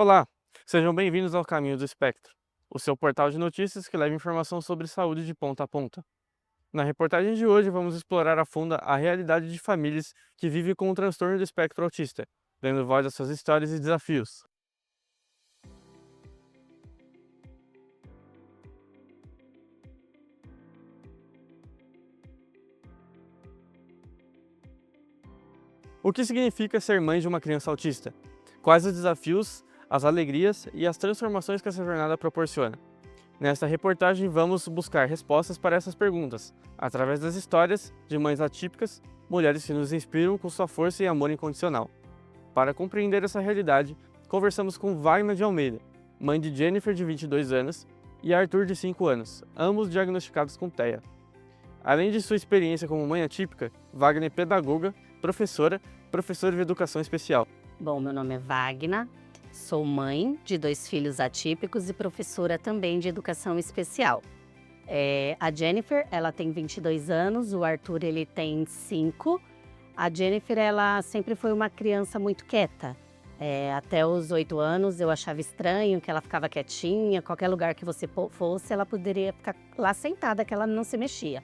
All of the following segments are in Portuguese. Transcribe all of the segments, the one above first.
Olá, sejam bem-vindos ao Caminho do Espectro, o seu portal de notícias que leva informação sobre saúde de ponta a ponta. Na reportagem de hoje, vamos explorar a fundo a realidade de famílias que vivem com o transtorno do espectro autista, dando voz às suas histórias e desafios. O que significa ser mãe de uma criança autista? Quais os desafios, as alegrias e as transformações que essa jornada proporciona? Nesta reportagem, vamos buscar respostas para essas perguntas, através das histórias de mães atípicas, mulheres que nos inspiram com sua força e amor incondicional. Para compreender essa realidade, conversamos com Wagner de Almeida, mãe de Jennifer, de 22 anos, e Arthur, de 5 anos, ambos diagnosticados com TEA. Além de sua experiência como mãe atípica, Wagner é pedagoga, professora de educação especial. Bom, meu nome é Wagner, sou mãe de 2 filhos atípicos e professora também de educação especial. A Jennifer, ela tem 22 anos, o Arthur, ele tem 5. A Jennifer, ela sempre foi uma criança muito quieta. Até os 8 anos eu achava estranho que ela ficava quietinha, qualquer lugar que você fosse, ela poderia ficar lá sentada, que ela não se mexia.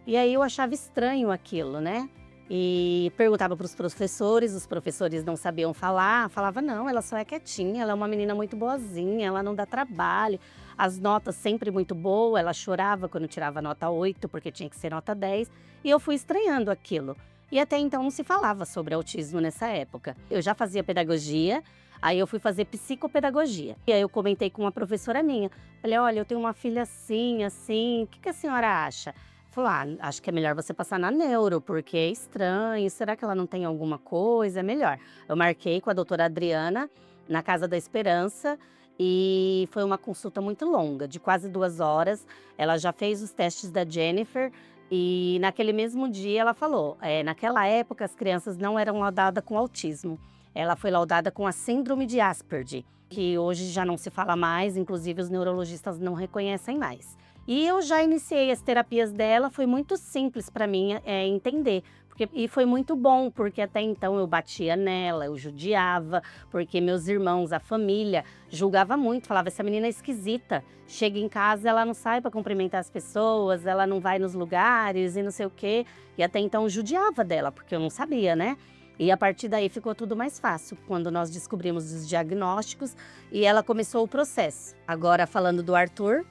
E aí eu achava estranho aquilo, né? E perguntava para os professores não sabiam falar, falava não, ela só é quietinha, ela é uma menina muito boazinha, ela não dá trabalho, as notas sempre muito boas, ela chorava quando tirava nota 8, porque tinha que ser nota 10, e eu fui estranhando aquilo. E até então não se falava sobre autismo nessa época. Eu já fazia pedagogia, aí eu fui fazer psicopedagogia. E aí eu comentei com uma professora minha, falei, olha, eu tenho uma filha assim, assim, o que a senhora acha? Falou: "Ah, acho que é melhor você passar na neuro, porque é estranho, será que ela não tem alguma coisa? É melhor". Eu marquei com a doutora Adriana, na Casa da Esperança, e foi uma consulta muito longa, de quase 2 horas. Ela já fez os testes da Jennifer e naquele mesmo dia ela falou, naquela época as crianças não eram laudadas com autismo, ela foi laudada com a síndrome de Asperger, que hoje já não se fala mais, inclusive os neurologistas não reconhecem mais. E eu já iniciei as terapias dela, foi muito simples para mim, entender, e foi muito bom, porque até então eu batia nela, eu judiava, porque meus irmãos, a família, julgava muito, falava: "Essa menina é esquisita, chega em casa, ela não sai para cumprimentar as pessoas, ela não vai nos lugares e não sei o quê", e até então eu judiava dela, porque eu não sabia, né. E a partir daí ficou tudo mais fácil, quando nós descobrimos os diagnósticos e ela começou o processo. Agora falando do Arthur,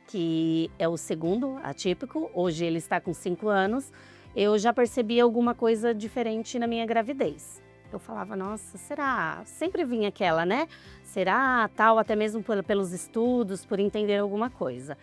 que é o segundo atípico, hoje ele está com 5 anos, eu já percebi alguma coisa diferente na minha gravidez. Eu falava: "Nossa, será?". Sempre vinha aquela, né, "Será?", tal, até mesmo pelos estudos, por entender alguma coisa.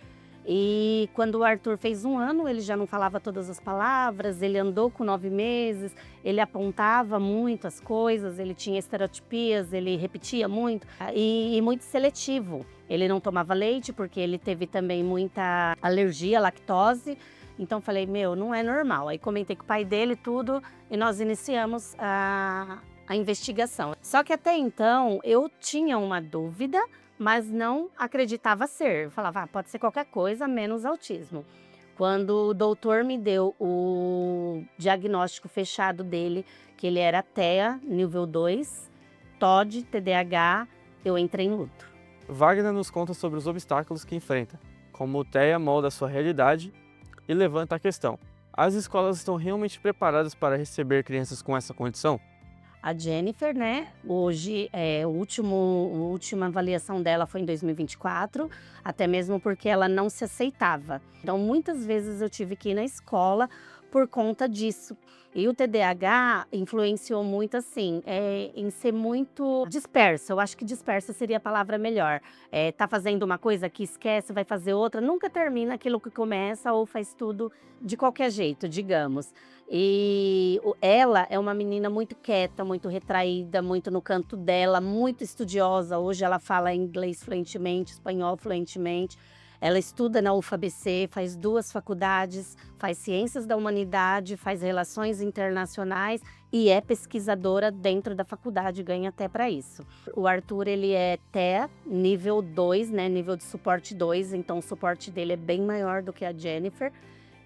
E quando o Arthur fez 1 ano, ele já não falava todas as palavras, ele andou com 9 meses, ele apontava muito as coisas, ele tinha estereotipias, ele repetia muito, e muito seletivo. Ele não tomava leite, porque ele teve também muita alergia à lactose, então falei: "Meu, não é normal". Aí comentei com o pai dele tudo, e nós iniciamos a investigação. Só que até então eu tinha uma dúvida, mas não acreditava ser. Eu falava: "Ah, pode ser qualquer coisa menos autismo". Quando o doutor me deu o diagnóstico fechado dele, que ele era TEA nível 2, TOD, TDAH, eu entrei em luto. Wagner nos conta sobre os obstáculos que enfrenta, como o TEA molda sua realidade e levanta a questão: as escolas estão realmente preparadas para receber crianças com essa condição? A Jennifer, né, hoje, a última avaliação dela foi em 2024, até mesmo porque ela não se aceitava. Então, muitas vezes eu tive que ir na escola por conta disso. E o TDAH influenciou muito, assim, em ser muito dispersa. Eu acho que dispersa seria a palavra melhor. Tá fazendo uma coisa aqui, esquece, vai fazer outra, nunca termina aquilo que começa ou faz tudo de qualquer jeito, digamos. E ela é uma menina muito quieta, muito retraída, muito no canto dela, muito estudiosa. Hoje ela fala inglês fluentemente, espanhol fluentemente. Ela estuda na UFABC, faz 2 faculdades, faz ciências da humanidade, faz relações internacionais e é pesquisadora dentro da faculdade, ganha até para isso. O Arthur, ele é TEA nível 2, né, nível de suporte 2, então o suporte dele é bem maior do que a Jennifer.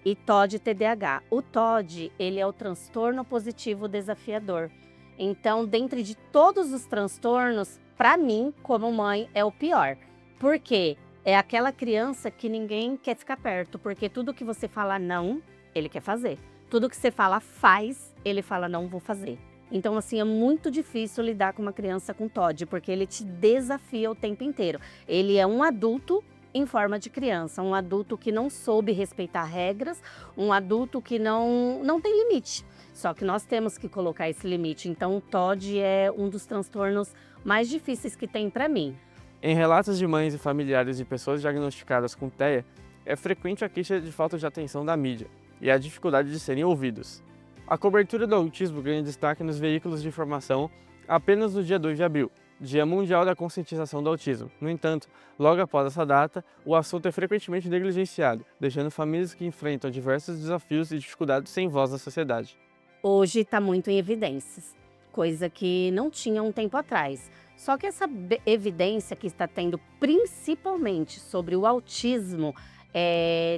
E TOD TDAH. O TOD, ele é o transtorno positivo desafiador. Então, dentre de todos os transtornos, Para mim, como mãe, é o pior. Porque é aquela criança que ninguém quer ficar perto, porque tudo que você fala não, ele quer fazer. Tudo que você fala faz, ele fala não vou fazer. Então, assim, é muito difícil lidar com uma criança com TOD, porque ele te desafia o tempo inteiro. Ele é um adulto em forma de criança, um adulto que não soube respeitar regras, um adulto que não tem limite. Só que nós temos que colocar esse limite. Então, o TOD é um dos transtornos mais difíceis que tem para mim. Em relatos de mães e familiares de pessoas diagnosticadas com TEA, é frequente a queixa de falta de atenção da mídia e a dificuldade de serem ouvidos. A cobertura do autismo ganha destaque nos veículos de informação apenas no dia 2 de abril, Dia Mundial da Conscientização do Autismo. No entanto, logo após essa data, o assunto é frequentemente negligenciado, deixando famílias que enfrentam diversos desafios e dificuldades sem voz na sociedade. Hoje está muito em evidências, coisa que não tinha um tempo atrás. Só que essa evidência que está tendo principalmente sobre o autismo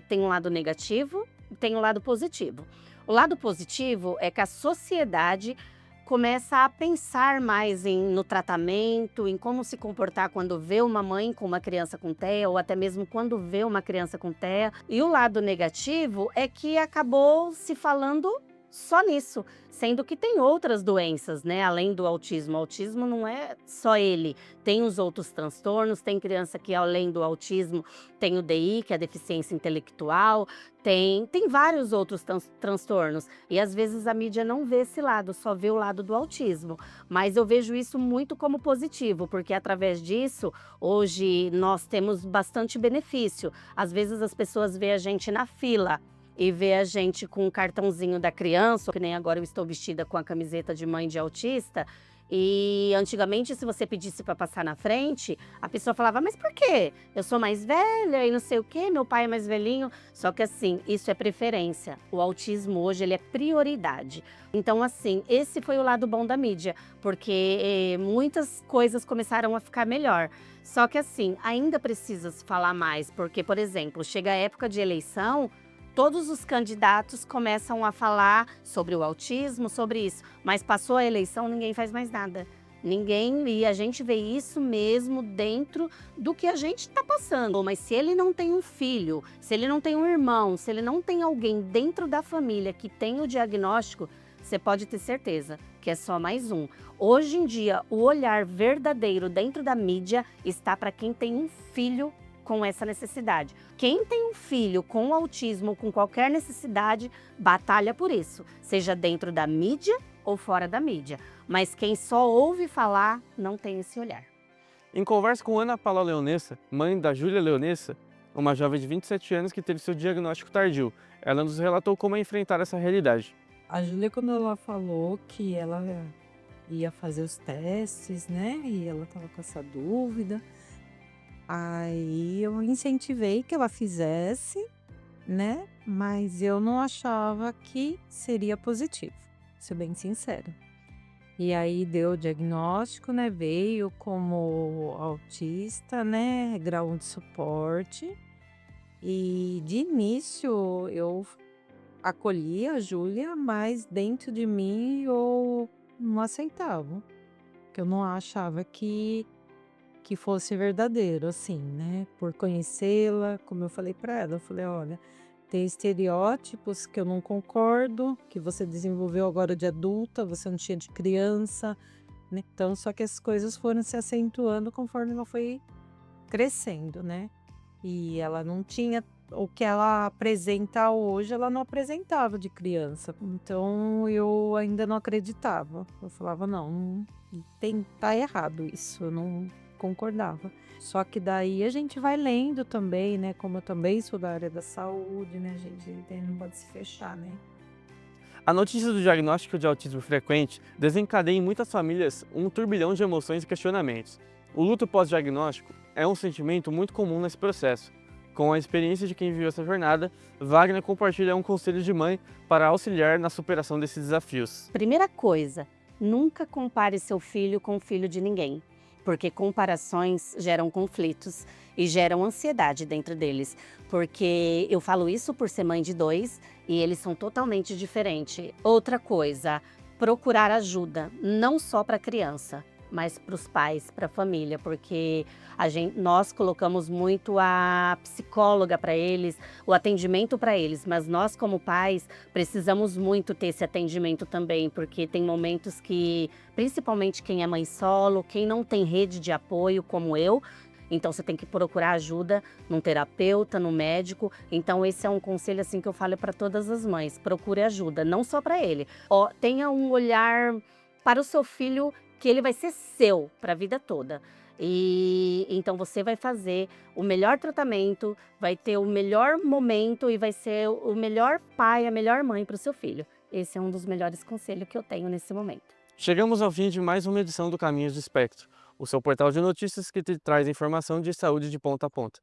tem um lado negativo e tem um lado positivo. O lado positivo é que a sociedade começa a pensar mais no tratamento, em como se comportar quando vê uma mãe com uma criança com TEA ou até mesmo quando vê uma criança com TEA. E o lado negativo é que acabou se falando só nisso, sendo que tem outras doenças, né? Além do autismo. O autismo não é só ele, tem os outros transtornos, tem criança que além do autismo tem o DI, que é a deficiência intelectual, tem vários outros transtornos. E às vezes a mídia não vê esse lado, só vê o lado do autismo. Mas eu vejo isso muito como positivo, porque através disso, hoje nós temos bastante benefício. Às vezes as pessoas veem a gente na fila e vê a gente com o cartãozinho da criança, que nem agora eu estou vestida com a camiseta de mãe de autista. E antigamente, se você pedisse para passar na frente, a pessoa falava, mas por quê? Eu sou mais velha e não sei o quê, meu pai é mais velhinho. Só que assim, isso é preferência. O autismo hoje, ele é prioridade. Então assim, esse foi o lado bom da mídia, porque muitas coisas começaram a ficar melhor. Só que assim, ainda precisa se falar mais, porque, por exemplo, chega a época de eleição, todos os candidatos começam a falar sobre o autismo, sobre isso. Mas passou a eleição, ninguém faz mais nada. Ninguém, e a gente vê isso mesmo dentro do que a gente está passando. Mas se ele não tem um filho, se ele não tem um irmão, se ele não tem alguém dentro da família que tem o diagnóstico, você pode ter certeza que é só mais um. Hoje em dia, o olhar verdadeiro dentro da mídia está para quem tem um filho com essa necessidade. Quem tem um filho com autismo ou com qualquer necessidade, batalha por isso, seja dentro da mídia ou fora da mídia. Mas quem só ouve falar, não tem esse olhar. Em conversa com Ana Paula Leonessa, mãe da Júlia Leonessa, uma jovem de 27 anos que teve seu diagnóstico tardio, ela nos relatou como enfrentar essa realidade. A Júlia, quando ela falou que ela ia fazer os testes, né, e ela estava com essa dúvida, aí eu incentivei que ela fizesse, né? Mas eu não achava que seria positivo, ser bem sincera. E aí deu o diagnóstico, né? Veio como autista, né? Grau 1 de suporte. E de início eu acolhi a Júlia, mas dentro de mim eu não aceitava. Porque eu não achava que fosse verdadeiro, assim, né? Por conhecê-la, como eu falei para ela, eu falei, olha, tem estereótipos que eu não concordo, que você desenvolveu agora de adulta, você não tinha de criança, né? Então, só que as coisas foram se acentuando conforme ela foi crescendo, né? E ela não tinha o que ela apresenta hoje, ela não apresentava de criança. Então, eu ainda não acreditava. Eu falava, não, tá errado isso, eu não concordava. Só que daí a gente vai lendo também, né? Como eu também sou da área da saúde, né? A gente não pode se fechar, né? A notícia do diagnóstico de autismo frequente desencadeia em muitas famílias um turbilhão de emoções e questionamentos. O luto pós-diagnóstico é um sentimento muito comum nesse processo. Com a experiência de quem viveu essa jornada, Wagner compartilha um conselho de mãe para auxiliar na superação desses desafios. Primeira coisa, nunca compare seu filho com o filho de ninguém, porque comparações geram conflitos e geram ansiedade dentro deles. Porque eu falo isso por ser mãe de 2 e eles são totalmente diferentes. Outra coisa, procurar ajuda, não só para a criança, mais para os pais, para a família, porque nós colocamos muito a psicóloga para eles, o atendimento para eles, mas nós como pais precisamos muito ter esse atendimento também, porque tem momentos que, principalmente quem é mãe solo, quem não tem rede de apoio como eu, então você tem que procurar ajuda num terapeuta, no médico. Então esse é um conselho assim que eu falo para todas as mães: procure ajuda, não só para ele. Ó, tenha um olhar para o seu filho que ele vai ser seu para a vida toda. E então você vai fazer o melhor tratamento, vai ter o melhor momento e vai ser o melhor pai, a melhor mãe para o seu filho. Esse é um dos melhores conselhos que eu tenho nesse momento. Chegamos ao fim de mais uma edição do Caminhos do Espectro, o seu portal de notícias que te traz informação de saúde de ponta a ponta.